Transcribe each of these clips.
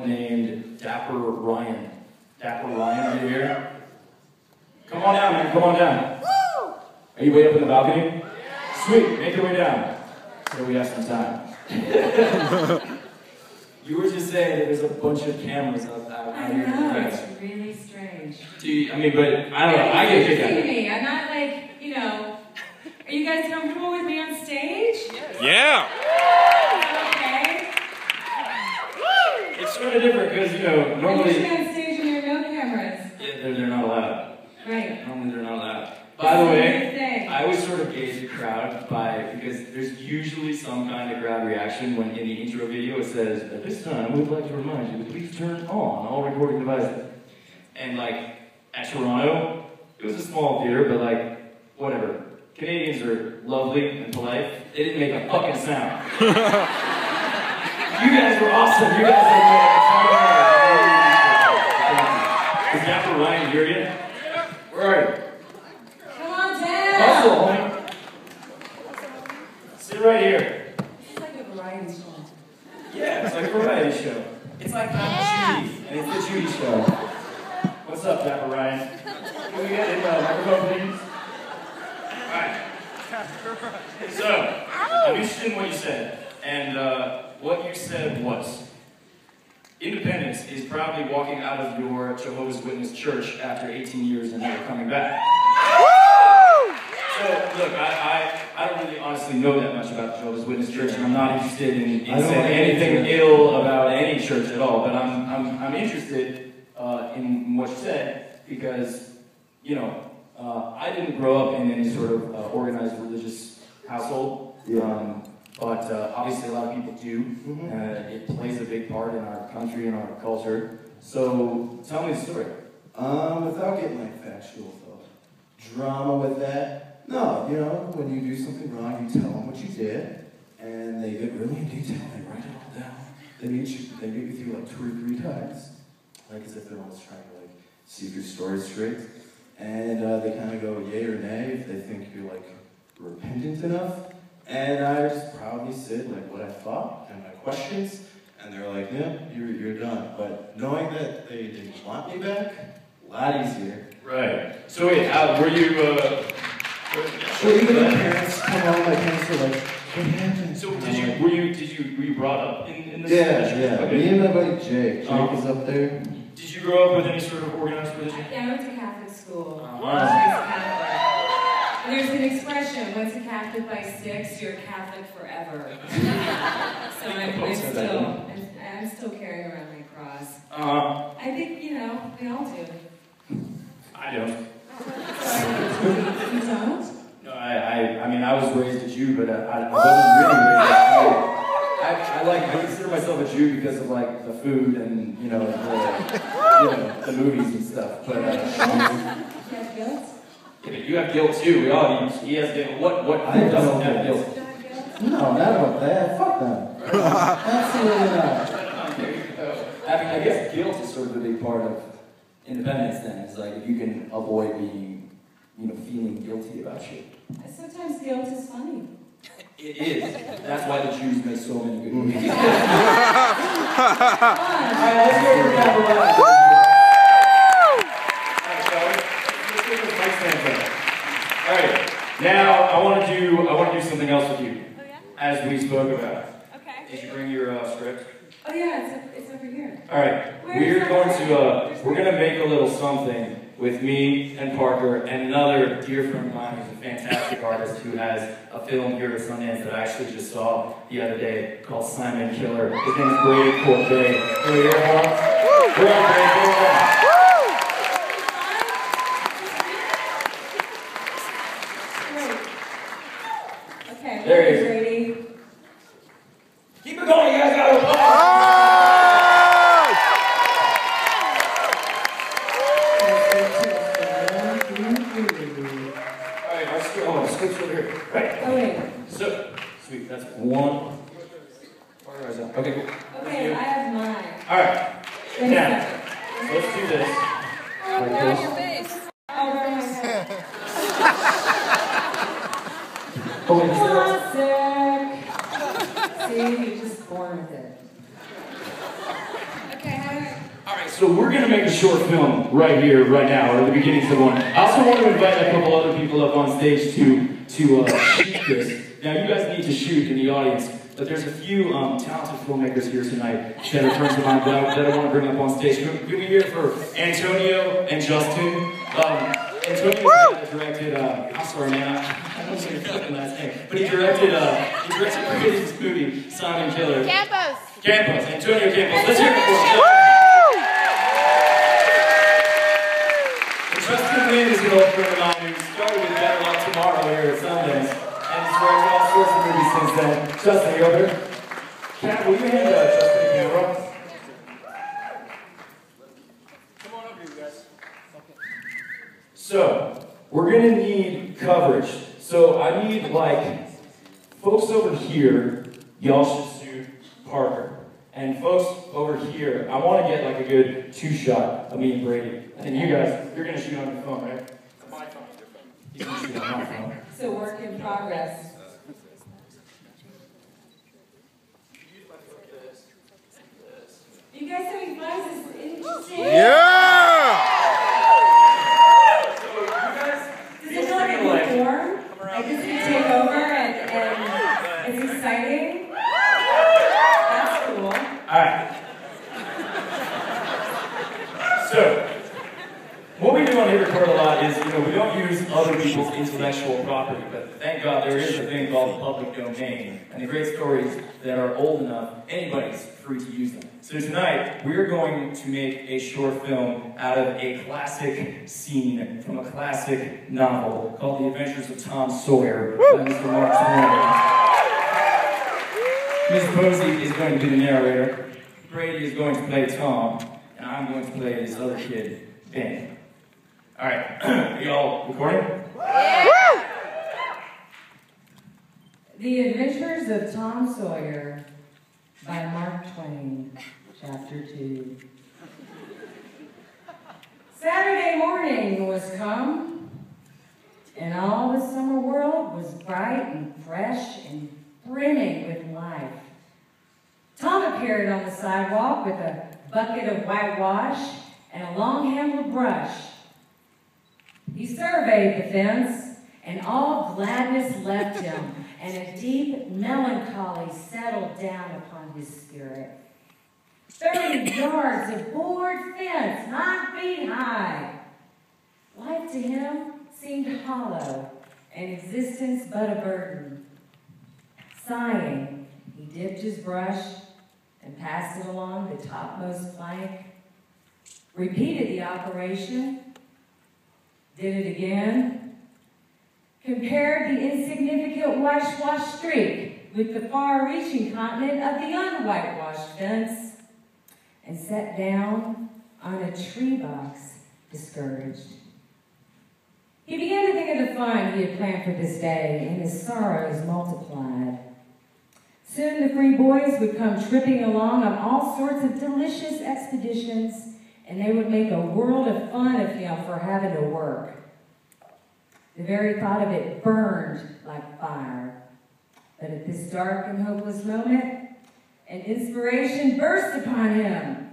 named Dapper Ryan. Dapper Ryan, are you here? Come on down, man, come on down. Are you way up in the balcony? Sweet, make your way down. So we have some time. You were just saying that there's a bunch of cameras out here. I know, it's really strange. But I don't know, I get a kick out of it. Me. I'm not like, you know, are you guys comfortable with me on stage? Yeah! Okay. It's sort of different because, you know, normally... Usually on stage when there are no cameras. Yeah, they're not allowed. Right. Normally they're not allowed. By the way, I always sort of gauge the crowd because there's usually some kind of crowd reaction when in the intro video it says, at this time we'd like to remind you to please turn on all recording devices. And like, at Toronto, it was a small theater, but like, whatever. Canadians are lovely and polite. They didn't make a fucking sound. You guys were awesome. You guys are Is Dapper Ryan here yet? Where are you? Hustle, homie. Sit right here. It's like a variety show. Yeah, it's like a variety show. It's like Dapper Judy, and it's the Judy Show. What's up, Dapper Ryan? Can we get in the microphone, please? Alright. So, I'm interested in what you said. And what you said was, independence is probably walking out of your Jehovah's Witness church after 18 years and never coming back. So, look, I don't really honestly know that much about Jehovah's Witness Church, and I'm not interested in saying anything ill about any church at all, but I'm interested in what you said, because, you know, I didn't grow up in any sort of organized religious household, but obviously a lot of people do. It plays a big part in our country and our culture. So, tell me the story. Without getting like factual drama with that. No, you know, when you do something wrong, you tell them what you did, and they get really in detail, they write it all down. They meet with you like 2 or 3 times, like as if they're almost trying to like see if your story's straight. And they kind of go yay or nay if they think you're like repentant enough. And I just proudly said like what I thought and my questions, and they're like, yeah, you're done. But knowing that they didn't want me back, a lot easier. Right. So wait, were you? So even my parents come home. My parents were like, "What happened?" So were you brought up in this? Yeah. Okay. Me and my buddy Jake. Jake is up there. Did you grow up with any sort of organized religion? Yeah, I went to Catholic school. I was raised Catholic. And there's an expression: once a Catholic by 6, you're a Catholic forever. So I'm still carrying around my cross. I think, you know, we all do. I don't. You don't? No, I mean, I was raised a Jew, but I wasn't really raised a Jew. I consider myself a Jew because of like the food and you know the movies and stuff. But you have guilt? yeah, you have guilt too. We all he has guilt. What I doesn't have guilt? No, not about that. Fuck them. Absolutely not. I mean, I guess guilt is sort of a big part of independence then. It's like if you can avoid being, you know, feeling guilty about shit. Sometimes guilt is funny. It is. That's why the Jews make so many good movies. Alright, let's go for Dapper Ryan. Alright, now I want to do something else with you. Oh yeah? As we spoke about. Okay. Did you bring your script? Oh yeah, it's over here. Alright, we're gonna make a little something with me and Parker and another dear friend of mine who's a fantastic artist who has a film here at Sundance that I actually just saw the other day called Simon Killer. His name is Brady Corbet. Can we hear him? We're on Brady Corbet. Okay, there he is. Brady. Keep it going, you guys gotta go. Script's over here. Right. Oh, wait. So, sweet, that's one. Okay, cool. Okay, I have mine. Alright. Wait Now, a second. let's do this. Oh, right on your face. Oh, right on my head. Classic. See, you're just born with it. Okay, So we're going to make a short film right here, right now, or at the beginnings of one. I also want to invite a couple other people up on stage to shoot this. Now, you guys need to shoot in the audience, but there's a few talented filmmakers here tonight that are friends of mine that I want to bring up on stage. Can we hear for Antonio and Justin? Antonio's the guy that directed, I'm sorry, man, I don't know your fucking last name, but he directed this movie, Simon Killer. Campos. Antonio Campos. Let's hear it for him. Justin Lin is an old friend of mine who started with Better Luck Tomorrow here at Sundance, and has directed all sorts of movies since then. Justin, you over here? Cat, will you hand Justin the camera? Come on over here, guys. So, we're gonna need coverage. So I need, like, folks over here, y'all should suit Parker. And folks over here, I want to get like a good two-shot of me and Brady. And you guys, you're gonna shoot on your phone, right? My phone, your phone. He's gonna shoot on my phone. So work in progress. You guys having fun? This is interesting. Yeah! So you guys, Does it feel like a new form? Like this can take over and it's exciting? That's cool. Alright. So, what we do on hitRECord a lot is, we don't use other people's intellectual property, but thank God there is a thing called public domain. And the great stories that are old enough, anybody's free to use them. So tonight, we're going to make a short film out of a classic scene from a classic novel called The Adventures of Tom Sawyer by Mr. Mark Twain. Ms. Posey is going to be the narrator, Brady is going to play Tom, and I'm going to play this other kid, Ben. Alright, are y'all recording? Yeah. The Adventures of Tom Sawyer by Mark Twain, Chapter 2. Saturday morning was come, and all the summer world was bright and fresh and brimming with life. Tom appeared on the sidewalk with a bucket of whitewash and a long-handled brush. He surveyed the fence, and all gladness left him, and a deep melancholy settled down upon his spirit. 30 yards of board fence, 9 feet high. Life to him seemed hollow, and existence but a burden. Sighing, he dipped his brush and passed it along the topmost plank, repeated the operation, did it again, compared the insignificant whitewashed streak with the far-reaching continent of the unwhitewashed fence, and sat down on a tree box, discouraged. He began to think of the fun he had planned for this day, and his sorrows multiplied. Soon the three boys would come tripping along on all sorts of delicious expeditions, and they would make a world of fun of him for having to work. The very thought of it burned like fire. But at this dark and hopeless moment, an inspiration burst upon him.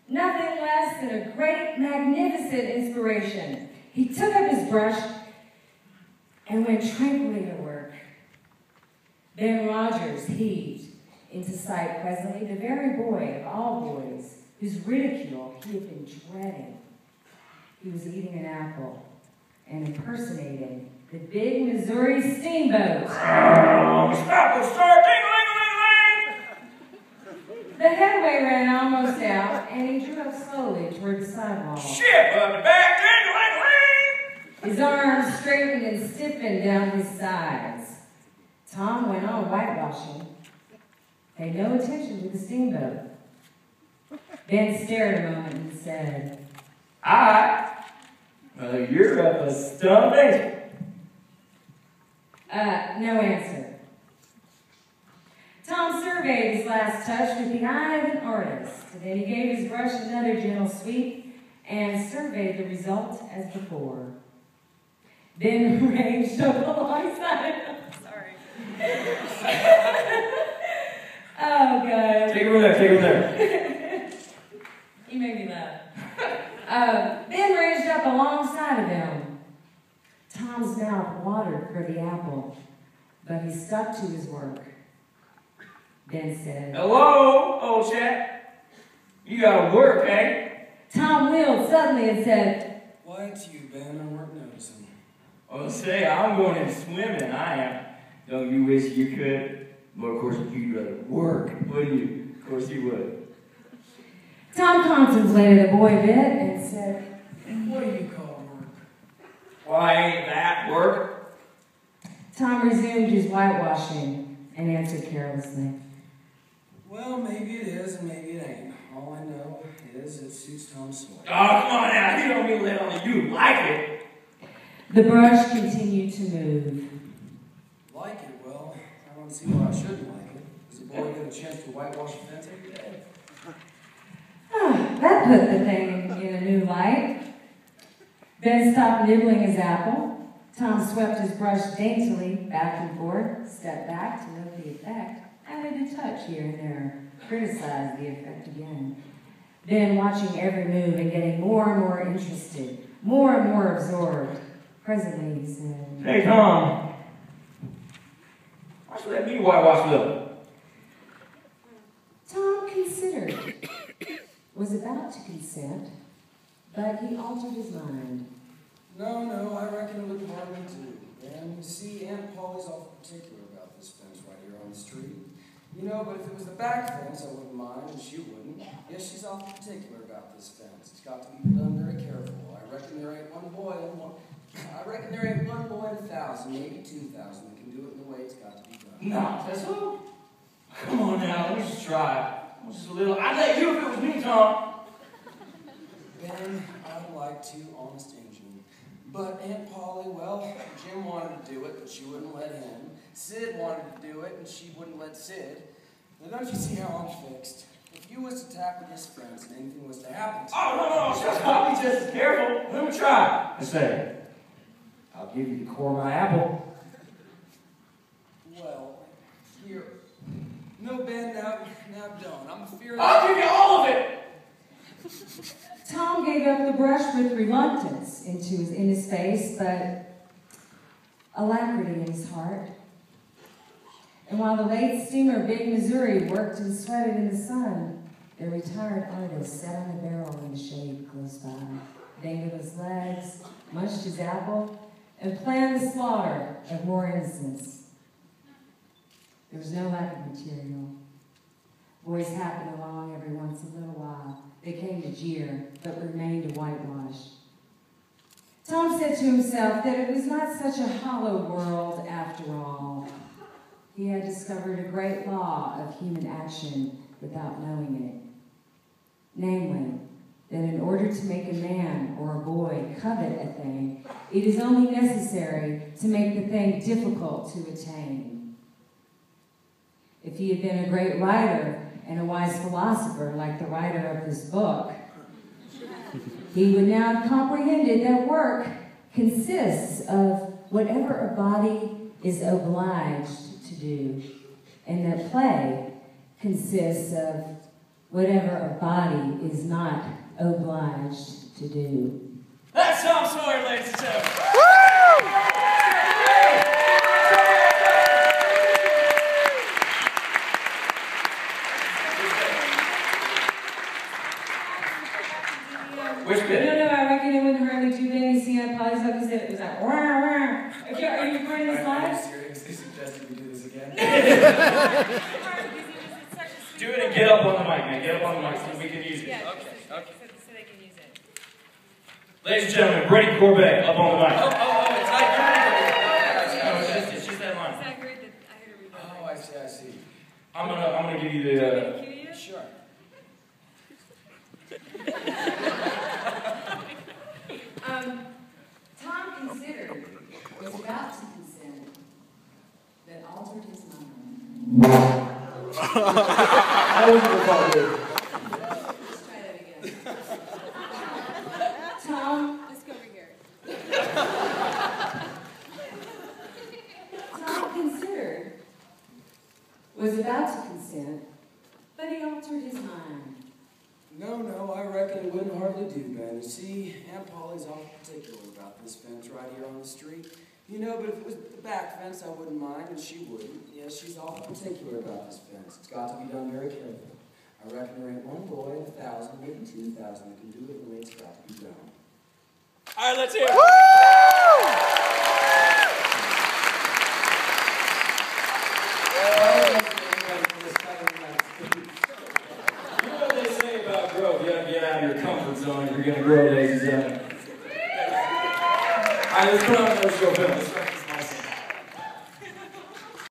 Nothing less than a great, magnificent inspiration. He took up his brush and went tranquilly to work. Ben Rogers heaved into sight presently, the very boy of all boys, whose ridicule he had been dreading. He was eating an apple and impersonating the big Missouri steamboat. Start ding-a-ling-a-ling-ling! The headway ran almost out, and he drew up slowly toward the sidewalk. Ship on the back, ding-a-ling-a-ling! His arms straightened and stiffened down his sides. Tom went on whitewashing, paid no attention to the steamboat. Ben stared a moment and said, Well, you're up a stump, ain't you? No answer. Tom surveyed his last touch with the eye of an artist. Then he gave his brush another gentle sweep and surveyed the result as before. Then ranged up alongside him. Sorry. Oh, God. Take it from there, take it from there. You made me laugh. Ben ranged up alongside of him. Tom's mouth watered for the apple, but he stuck to his work. Ben said, "Hello, old chap. You gotta work, eh?" Tom wheeled suddenly and said, "Why, it's you, Ben. I weren't noticing." "Well, say, I'm going in swimming, I am. Don't you wish you could? Well, of course, you'd rather work, wouldn't you? Of course you would." Tom contemplated a boy bit and said, "What do you call work?" "Why, ain't that work?" Tom resumed his whitewashing and answered carelessly, "Well, maybe it is and maybe it ain't. All I know is it suits Tom Sawyer." "Oh, come on now. You don't mean let on you like it." The brush continued to move. Like it? Well, I don't see why I shouldn't like it. Does a boy get a chance to whitewash a fence every day? That put the thing in a new light. Ben stopped nibbling his apple. Tom swept his brush daintily back and forth, stepped back to note the effect, added a touch here and there, criticized the effect again. Ben, watching every move and getting more and more interested, more and more absorbed. Presently he said, "Hey, Tom. Why should let me whitewash Will?" Tom considered, was about to consent, but he altered his mind. No, I reckon it would harm me too. And you see, Aunt Polly's awful particular about this fence right here on the street. You know, but if it was the back fence, I wouldn't mind, and she wouldn't. Yes, she's awful particular about this fence. It's got to be done very careful. I reckon there ain't one boy in 1,000, maybe 2,000 that can do it in the way it's got to be done. "No, that's all. Come on now, let me just try. Just a little. I'd let you if it was me, Tom." Ben, I'd like to, honest engine. But Aunt Polly, well, Jim wanted to do it, but she wouldn't let him. Sid wanted to do it, and she wouldn't let Sid. Now, don't you see how I'm fixed? If you was to tackle this fence and anything was to happen to "Oh, no, shut up. Be just as careful. Let me try." I say, "I'll give you the core of my apple." well, here. No, Ben, now don't. I'm fearless. "I'll give you all of it." Tom gave up the brush with reluctance in his face, but alacrity in his heart. And while the late steamer Big Missouri worked and sweated in the sun, the retired artist sat on a barrel in the shade close by, dangled his legs, munched his apple, and planned the slaughter of more innocents. There was no lack of material. Boys happened along every once in a little while. They came to jeer, but remained to whitewash. Tom said to himself that it was not such a hollow world after all. He had discovered a great law of human action without knowing it. Namely, that in order to make a man or a boy covet a thing, it is only necessary to make the thing difficult to attain. If he had been a great writer and a wise philosopher like the writer of this book, he would now have comprehended that work consists of whatever a body is obliged to do, and that play consists of whatever a body is not obliged to do. That's Tom Sawyer, ladies and gentlemen. Which bit? No, I reckon it wouldn't hardly do any. See, on Polly's up, it was like, wah, wah. Okay, are you recording this live? seriously suggested we do this again? Do it and get up on the mic, man. Get up on the mic so we can use it. Yeah, Okay. so they can use it. Ladies and gentlemen, Brady Corbett up on the mic. It's not No, it's just that line. I heard a read that. Oh, I see. I'm gonna give you the. Cue you? Sure. Tom considered, was about to consent, that altered his mind. I wasn't about it. Let's try that again. Tom, let's go over here. Tom considered, was about to consent, but he altered his mind. No, I reckon it wouldn't hardly do, Ben. You see, Aunt Polly's awful particular about this fence right here on the street. You know, but if it was the back fence, I wouldn't mind, and she wouldn't. Yes, she's awful particular about this fence. It's got to be done very carefully. I reckon there ain't one boy in 1,000, maybe 2,000 that can do it the way it's got to be done. All right, let's hear it. You know what they say about growth? You gotta get out of your comfort zone if you're gonna grow, ladies and gentlemen. All right, let's put on another show film.